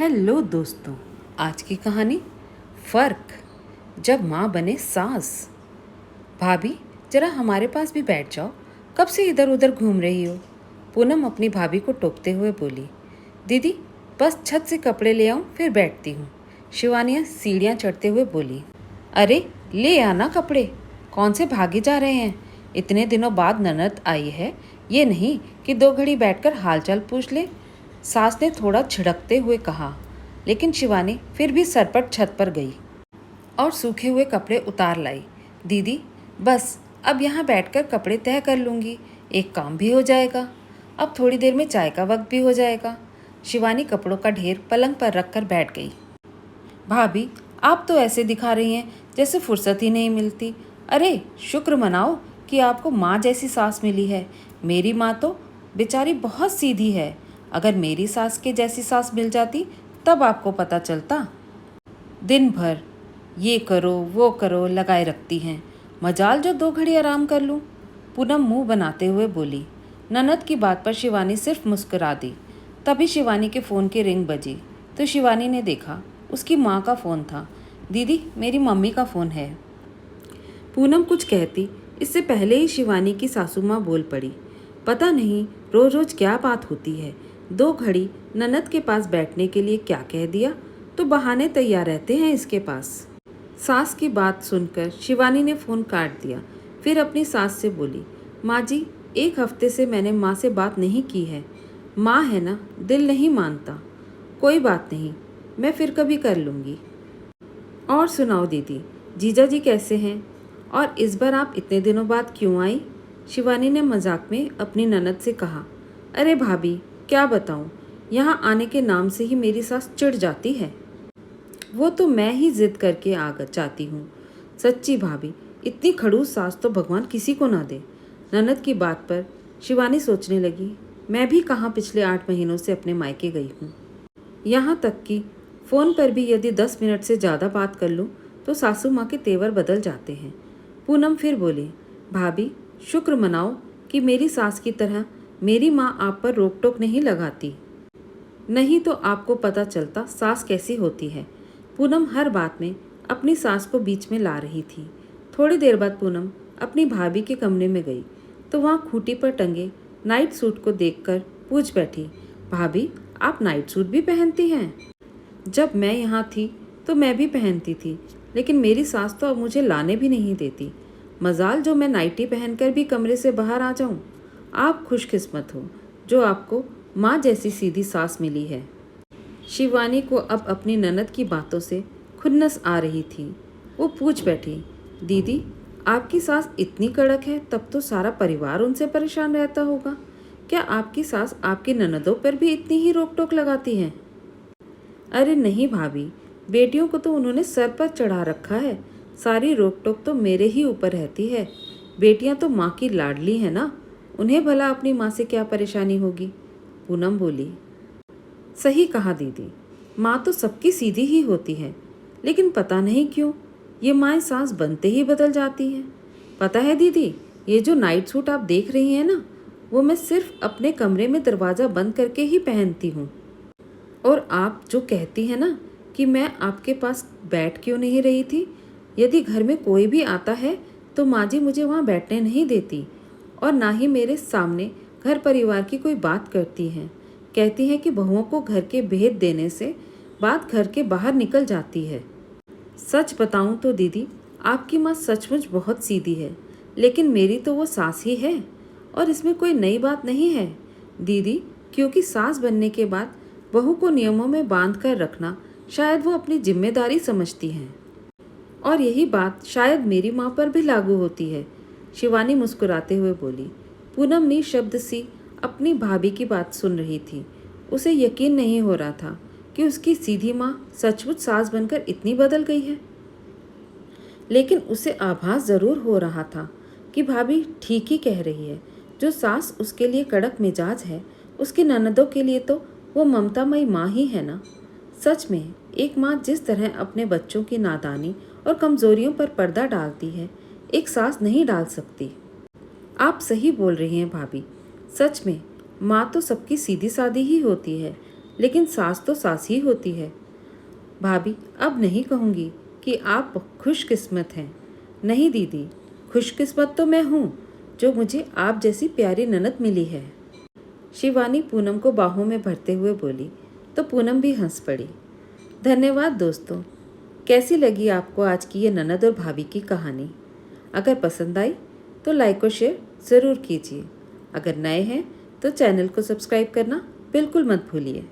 Hello दोस्तों, आज की कहानी फ़र्क जब माँ बने सास। भाभी, जरा हमारे पास भी बैठ जाओ। कब से इधर उधर घूम रही हो? पूनम अपनी भाभी को टोकते हुए बोली। दीदी, बस छत से कपड़े ले आऊं फिर बैठती हूँ। शिवानिया सीढ़ियाँ चढ़ते हुए बोली। अरे ले आना कपड़े, कौन से भागे जा रहे हैं? इतने दिनों बाद ननद आई है, ये नहीं कि 2 घड़ी बैठकर हालचाल पूछ ले। सास ने थोड़ा छिड़कते हुए कहा। लेकिन शिवानी फिर भी सरपट छत पर गई और सूखे हुए कपड़े उतार लाई। दीदी, बस अब यहाँ बैठकर कपड़े तह कर लूँगी, एक काम भी हो जाएगा। अब थोड़ी देर में चाय का वक्त भी हो जाएगा। शिवानी कपड़ों का ढेर पलंग पर रखकर बैठ गई। भाभी, आप तो ऐसे दिखा रही हैं जैसे फुर्सत ही नहीं मिलती। अरे शुक्र मनाओ कि आपको माँ जैसी सास मिली है। मेरी माँ तो बेचारी बहुत सीधी है। अगर मेरी सास के जैसी सास मिल जाती तब आपको पता चलता। दिन भर ये करो वो करो लगाए रखती हैं, मजाल जो 2 घड़ी आराम कर लूँ। पूनम मुंह बनाते हुए बोली। ननद की बात पर शिवानी सिर्फ मुस्कुरा दी। तभी शिवानी के फ़ोन की रिंग बजी तो शिवानी ने देखा उसकी माँ का फ़ोन था। दीदी, मेरी मम्मी का फ़ोन है। पूनम कुछ कहती इससे पहले ही शिवानी की सासू माँ बोल पड़ी। पता नहीं रोज रोज क्या बात होती है। 2 घड़ी ननद के पास बैठने के लिए क्या कह दिया तो बहाने तैयार रहते हैं इसके पास। सास की बात सुनकर शिवानी ने फ़ोन काट दिया। फिर अपनी सास से बोली। माँ जी, 1 हफ्ते से मैंने माँ से बात नहीं की है। माँ है ना, दिल नहीं मानता। कोई बात नहीं, मैं फिर कभी कर लूँगी। और सुनाओ दीदी, जीजा जी कैसे हैं? और इस बार आप इतने दिनों बाद क्यों आई? शिवानी ने मजाक में अपनी ननद से कहा। अरे भाभी, क्या बताऊं, यहाँ आने के नाम से ही मेरी सास चिढ़ जाती है। वो तो मैं ही जिद करके आ जाती हूँ। सच्ची भाभी, इतनी खड़ूस सास तो भगवान किसी को ना दे। ननद की बात पर शिवानी सोचने लगी। मैं भी कहाँ पिछले 8 महीनों से अपने मायके गई हूँ। यहाँ तक कि फ़ोन पर भी यदि 10 मिनट से ज़्यादा बात कर लूँ तो सासू माँ के तेवर बदल जाते हैं। पूनम फिर बोली। भाभी, शुक्र मनाओ कि मेरी सास की तरह मेरी माँ आप पर रोक टोक नहीं लगाती, नहीं तो आपको पता चलता सास कैसी होती है। पूनम हर बात में अपनी सास को बीच में ला रही थी। थोड़ी देर बाद पूनम अपनी भाभी के कमरे में गई तो वहाँ खूंटी पर टंगे नाइट सूट को देखकर पूछ बैठी। भाभी, आप नाइट सूट भी पहनती हैं? जब मैं यहाँ थी तो मैं भी पहनती थी, लेकिन मेरी सास तो अब मुझे लाने भी नहीं देती। मजाल जो मैं नाइटी पहनकर भी कमरे से बाहर आ जाऊँ। आप खुशकिस्मत हो जो आपको माँ जैसी सीधी सास मिली है। शिवानी को अब अपनी ननद की बातों से खुन्नस आ रही थी। वो पूछ बैठी। दीदी, आपकी सास इतनी कड़क है तब तो सारा परिवार उनसे परेशान रहता होगा। क्या आपकी सास आपकी ननदों पर भी इतनी ही रोक टोक लगाती है? अरे नहीं भाभी, बेटियों को तो उन्होंने सर पर चढ़ा रखा है। सारी रोक टोक तो मेरे ही ऊपर रहती है। बेटियां तो माँ की लाडली है ना, उन्हें भला अपनी माँ से क्या परेशानी होगी? पूनम बोली। सही कहा दीदी, माँ तो सबकी सीधी ही होती है, लेकिन पता नहीं क्यों ये माएँ सास बनते ही बदल जाती हैं। पता है दीदी, ये जो नाइट सूट आप देख रही हैं ना, वो मैं सिर्फ अपने कमरे में दरवाज़ा बंद करके ही पहनती हूँ। और आप जो कहती हैं ना कि मैं आपके पास बैठ क्यों नहीं रही थी, यदि घर में कोई भी आता है तो माँ जी मुझे वहाँ बैठने नहीं देती और ना ही मेरे सामने घर परिवार की कोई बात करती हैं। कहती हैं कि बहुओं को घर के भेद देने से बात घर के बाहर निकल जाती है। सच बताऊं तो दीदी, आपकी माँ सचमुच बहुत सीधी है, लेकिन मेरी तो वो सास ही है और इसमें कोई नई बात नहीं है दीदी, क्योंकि सास बनने के बाद बहू को नियमों में बांध कर रखना शायद वो अपनी जिम्मेदारी समझती हैं। और यही बात शायद मेरी माँ पर भी लागू होती है। शिवानी मुस्कुराते हुए बोली। पूनम निशब्द सी अपनी भाभी की बात सुन रही थी। उसे यकीन नहीं हो रहा था कि उसकी सीधी माँ सचमुच सास बनकर इतनी बदल गई है, लेकिन उसे आभास ज़रूर हो रहा था कि भाभी ठीक ही कह रही है। जो सास उसके लिए कड़क मिजाज है, उसकी ननदों के लिए तो वो ममतामयी माँ ही है ना। सच में एक माँ जिस तरह अपने बच्चों की नादानी और कमज़ोरियों पर पर्दा डालती है, एक सास नहीं डाल सकती। आप सही बोल रही हैं भाभी, सच में माँ तो सबकी सीधी सादी ही होती है, लेकिन सास तो सास ही होती है। भाभी, अब नहीं कहूँगी कि आप खुशकिस्मत हैं। नहीं दीदी, खुशकिस्मत तो मैं हूँ जो मुझे आप जैसी प्यारी ननद मिली है। शिवानी पूनम को बाहों में भरते हुए बोली तो पूनम भी हंस पड़ी। धन्यवाद दोस्तों। कैसी लगी आपको आज की ये ननद और भाभी की कहानी? अगर पसंद आई तो लाइक और शेयर ज़रूर कीजिए। अगर नए हैं तो चैनल को सब्सक्राइब करना बिल्कुल मत भूलिए।